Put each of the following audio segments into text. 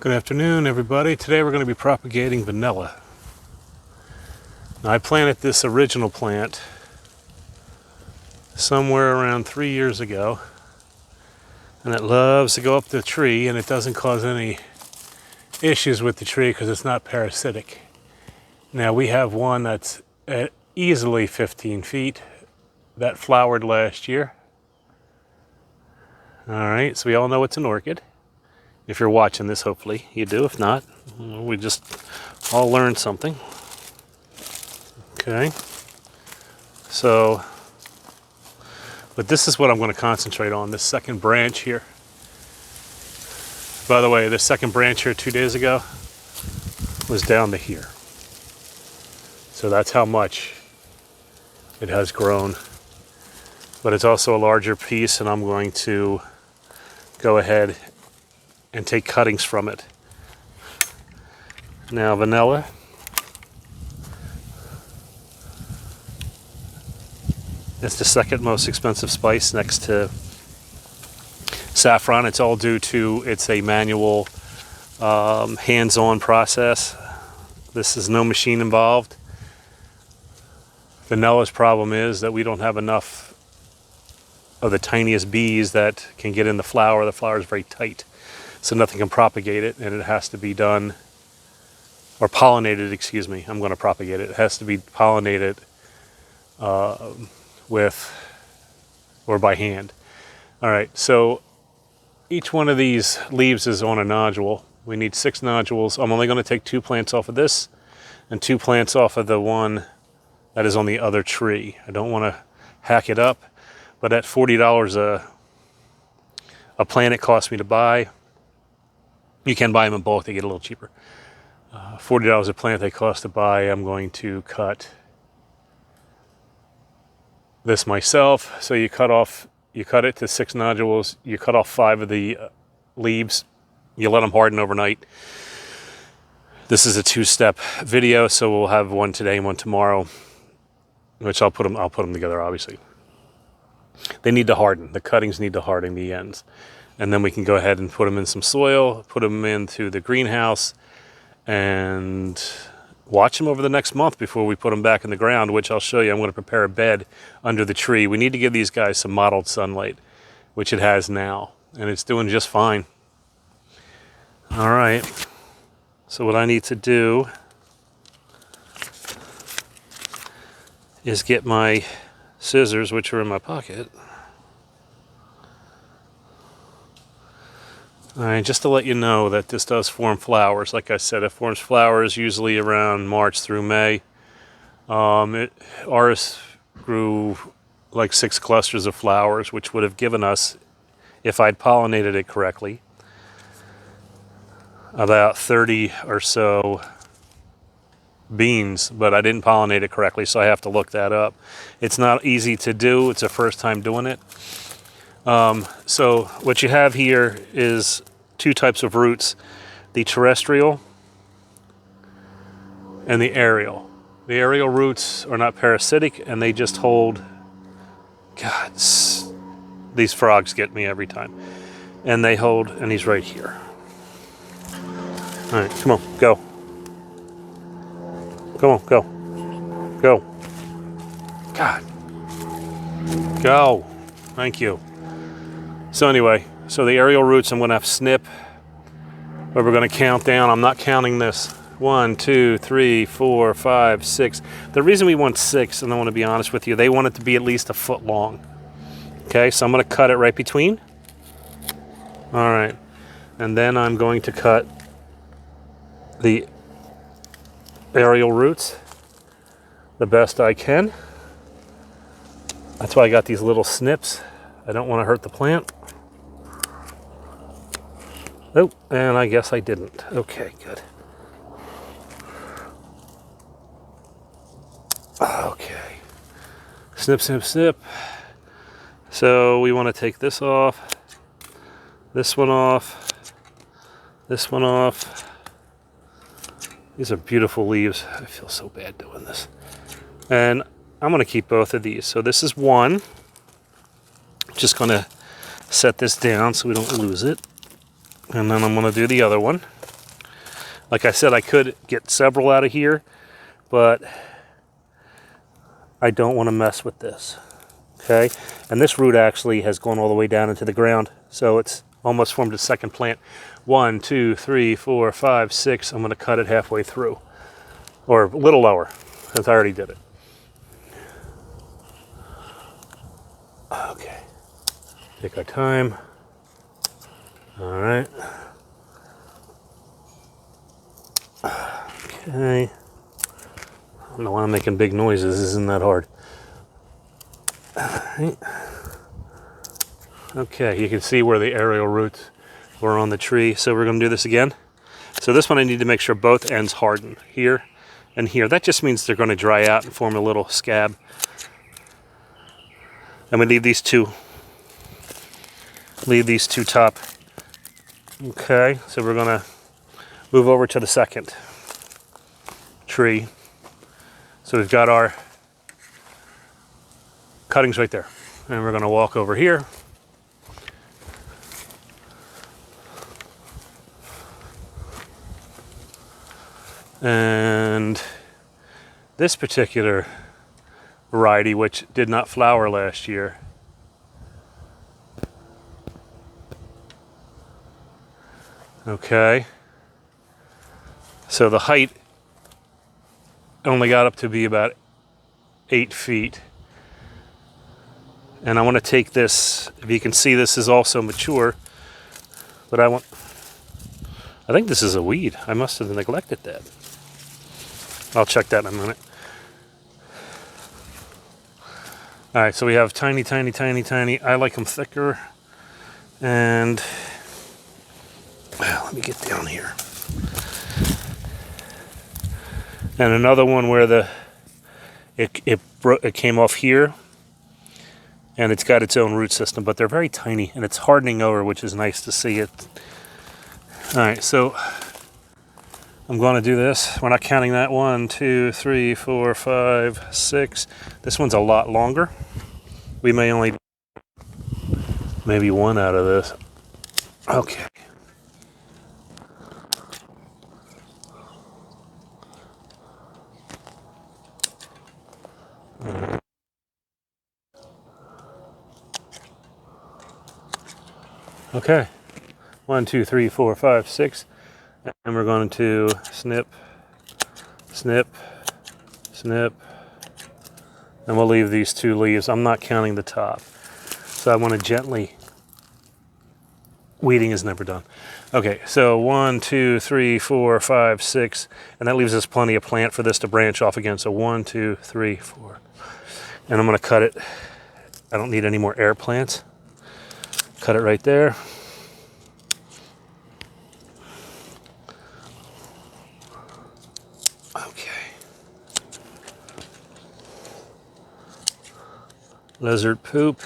Good afternoon, everybody. Today we're going to be propagating vanilla. Now, I planted this original plant somewhere around 3 years ago, and it loves to go up the tree, and it doesn't cause any issues with the tree because it's not parasitic. Now, we have one that's at easily 15 feet that flowered last year. All right, so we all know it's an orchid. If you're watching this, hopefully you do. If not, we just all learned something. Okay. So, but this is what I'm going to concentrate on, this second branch here. By the way, this second branch here 2 days ago was down to here. So that's how much it has grown. But it's also a larger piece, and I'm going to go ahead and take cuttings from it. Now, vanilla. It's the second most expensive spice next to saffron. It's all due to it's a manual, hands-on process. This is no machine involved. Vanilla's problem is that we don't have enough of the tiniest bees that can get in the flower. The flower is very tight, so nothing can propagate it, and it has to be done, or pollinated, excuse me. I'm going to propagate it. It has to be pollinated with, or by hand. All right, so each one of these leaves is on a nodule. We need 6 nodules. I'm only going to take 2 plants off of this and 2 plants off of the one that is on the other tree. I don't want to hack it up, but at $40 a plant it cost me to buy. You can buy them in bulk, they get a little cheaper. $40 a plant they cost to buy. I'm going to cut this myself. So you cut it to 6 nodules, you cut off 5 of the leaves, you let them harden overnight. This is a 2-step video, so we'll have one today and one tomorrow, which I'll put them together, obviously. They need to harden. The cuttings need to harden the ends. And then we can go ahead and put them in some soil, put them into the greenhouse, and watch them over the next month before we put them back in the ground, which I'll show you. I'm going to prepare a bed under the tree. We need to give these guys some mottled sunlight, which it has now, and it's doing just fine. All right. So what I need to do is get my scissors, which are in my pocket. All right, just to let you know that this does form flowers. Like I said, it forms flowers usually around March through May. Ours grew like 6 clusters of flowers, which would have given us, if I'd pollinated it correctly, about 30 or so beans, but I didn't pollinate it correctly, so I have to look that up. It's not easy to do. It's a first time doing it. So what you have here is 2 types of roots, the terrestrial and the aerial. The aerial roots are not parasitic, and they just hold, God, these frogs get me every time. And they hold, and he's right here. All right, come on, go. Come on, go. Go. God. Go. Thank you. So anyway, so the aerial roots I'm going to have snip, but we're going to count down. I'm not counting this. 1, 2, 3, 4, 5, 6. The reason we want 6, and I want to be honest with you, they want it to be at least a foot long. Okay, so I'm going to cut it right between. All right, and then I'm going to cut the aerial roots the best I can. That's why I got these little snips. I don't want to hurt the plant. Oh, and I guess I didn't. Okay, good. Okay. Snip, snip, snip. So we want to take this off, this one off, this one off. These are beautiful leaves. I feel so bad doing this. And I'm going to keep both of these. So this is one. Just going to set this down so we don't lose it. And then I'm going to do the other one. Like I said, I could get several out of here, but I don't want to mess with this. Okay, and this root actually has gone all the way down into the ground, so it's almost formed a second plant. 1, 2, 3, 4, 5, 6. I'm going to cut it halfway through, or a little lower, since I already did it. Okay, take our time. All right. Okay. I don't know why I'm making big noises. This isn't that hard. Right. Okay, you can see where the aerial roots were on the tree. So we're going to do this again. So this one I need to make sure both ends harden, here and here. That just means they're going to dry out and form a little scab. And we leave these two top. Okay, so we're going to move over to the second tree. So we've got our cuttings right there. And we're going to walk over here. And this particular variety, which did not flower last year, okay, so the height only got up to be about 8 feet. And I want to take this, if you can see, this is also mature, but I think this is a weed. I must have neglected that. I'll check that in a minute. All right, so we have tiny, tiny, tiny, tiny. I like them thicker. And let me get down here. And another one where it came off here, and it's got its own root system, but they're very tiny, and it's hardening over, which is nice to see it. All right, so I'm going to do this. We're not counting that. 1, 2, 3, 4, 5, 6. This one's a lot longer. We may only maybe one out of this. Okay. Okay. 1, 2, 3, 4, 5, 6. And we're going to snip, snip, snip. And we'll leave these 2 leaves. I'm not counting the top. So I want to gently, weeding is never done. Okay, so 1, 2, 3, 4, 5, 6. And that leaves us plenty of plant for this to branch off again. So 1, 2, 3, 4. And I'm going to cut it. I don't need any more air plants. Cut it right there. Lizard poop.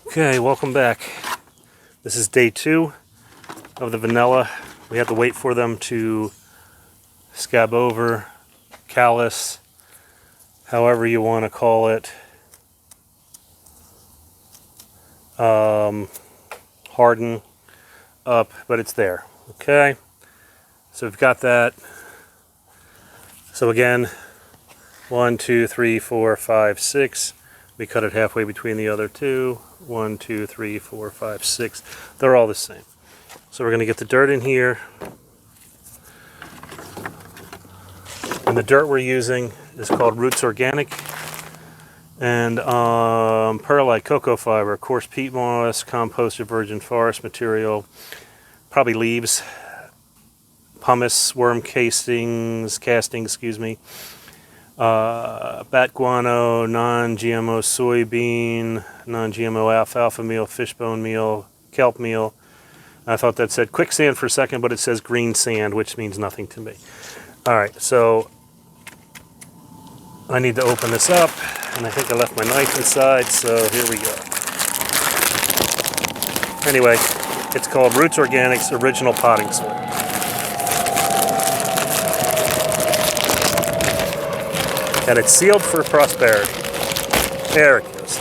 Okay, welcome back. This is day 2 of the vanilla. We have to wait for them to scab over, callus, however you want to call it, harden up, but it's there. Okay, so we've got that. So again, 1, 2, 3, 4, 5, 6. We cut it halfway between the other 2. 1, 2, 3, 4, 5, 6. They're all the same. So we're going to get the dirt in here. And the dirt we're using is called Roots Organic. And perlite, cocoa fiber, coarse peat moss, composted virgin forest material, probably leaves, pumice, worm castings, bat guano, non-GMO soybean, non-GMO alfalfa meal, fishbone meal, kelp meal. I thought that said quicksand for a second, but it says green sand, which means nothing to me. All right, so I need to open this up, and I think I left my knife inside, so here we go. Anyway, it's called Roots Organics Original Potting Soil. And it's sealed for prosperity. There it goes.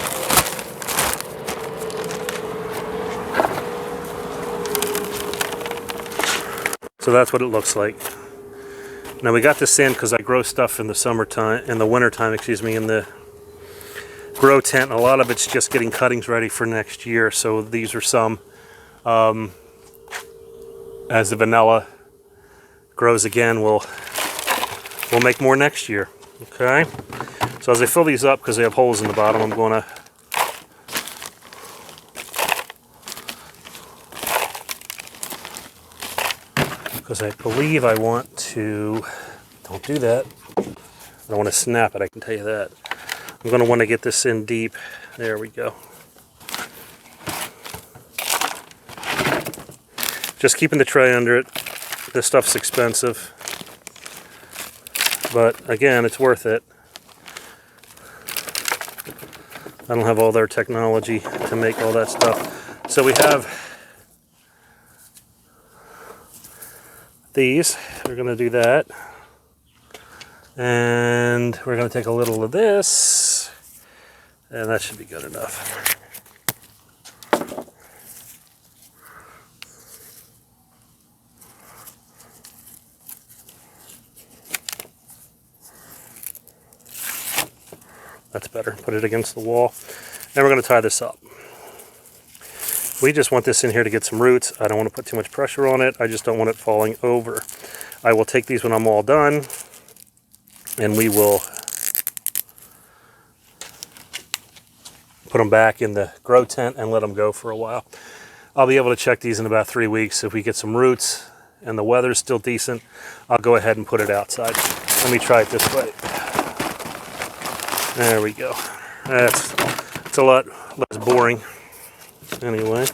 So that's what it looks like. Now we got this in because I grow stuff in the wintertime, in the grow tent. A lot of it's just getting cuttings ready for next year. So these are some, as the vanilla grows again, we'll make more next year. Okay. So as I fill these up, because they have holes in the bottom, I'm going to because I believe I want to, don't do that, I don't want to snap it, I can tell you that. I'm going to want to get this in deep. There we go. Just keeping the tray under it. This stuff's expensive, but again, it's worth it. I don't have all their technology to make all that stuff. So we have these. We're going to do that. And we're going to take a little of this. And that should be good enough. That's better. Put it against the wall. Now we're going to tie this up. We just want this in here to get some roots. I don't want to put too much pressure on it. I just don't want it falling over. I will take these when I'm all done, and we will put them back in the grow tent and let them go for a while. I'll be able to check these in about 3 weeks. If we get some roots and the weather's still decent, I'll go ahead and put it outside. Let me try it this way. There we go. It's a lot less boring. Anyway,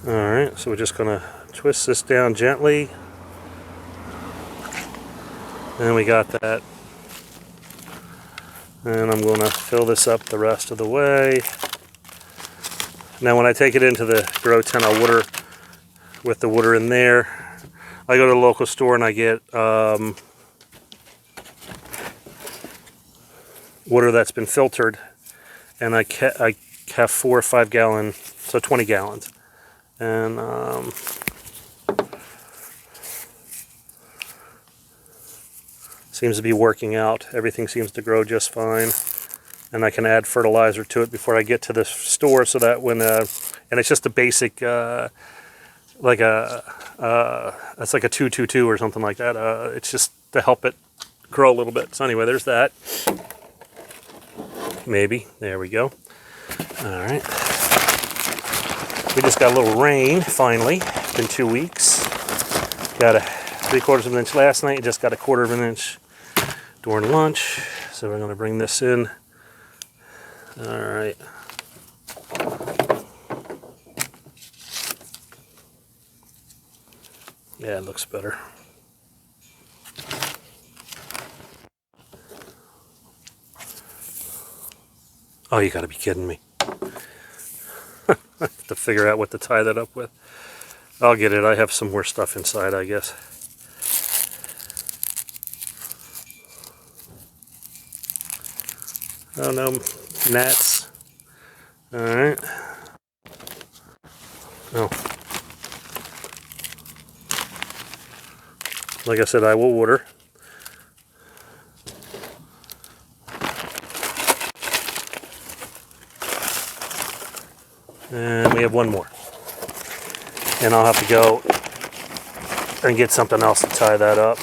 all right, so we're just gonna twist this down gently, and we got that. And I'm gonna fill this up the rest of the way. Now when I take it into the grow tent, I'll water with the water in there. I go to the local store and I get water that's been filtered. And I have 4 or 5 gallon, so 20 gallons. And seems to be working out. Everything seems to grow just fine. And I can add fertilizer to it before I get to the store, so that when, and it's just a basic, it's like a 222 or something like that. It's just to help it grow a little bit. So anyway, there's that. Maybe. There we go. All right. We just got a little rain, finally. It's been 2 weeks. Got a 3/4 of an inch last night. Just got a 1/4 of an inch during lunch. So we're going to bring this in. All right. Yeah, it looks better. Oh, you gotta be kidding me. I have to figure out what to tie that up with. I'll get it. I have some more stuff inside, I guess. Oh no, gnats. Alright. Oh. Like I said, I will water. And we have one more. And I'll have to go and get something else to tie that up.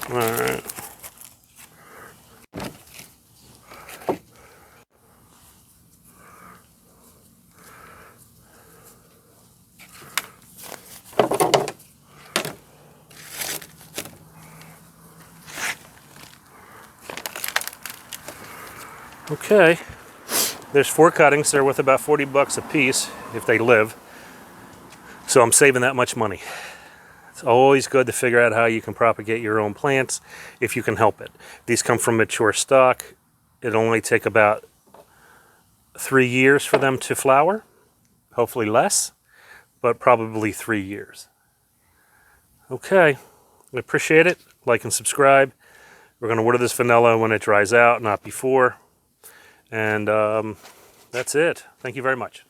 Alright. Okay, there's 4 cuttings. They're worth about 40 bucks a piece if they live. So I'm saving that much money. It's always good to figure out how you can propagate your own plants if you can help it. These come from mature stock. It'll only take about 3 years for them to flower. Hopefully less, but probably 3 years. Okay, I appreciate it. Like and subscribe. We're going to water this vanilla when it dries out, not before. And that's it. Thank you very much.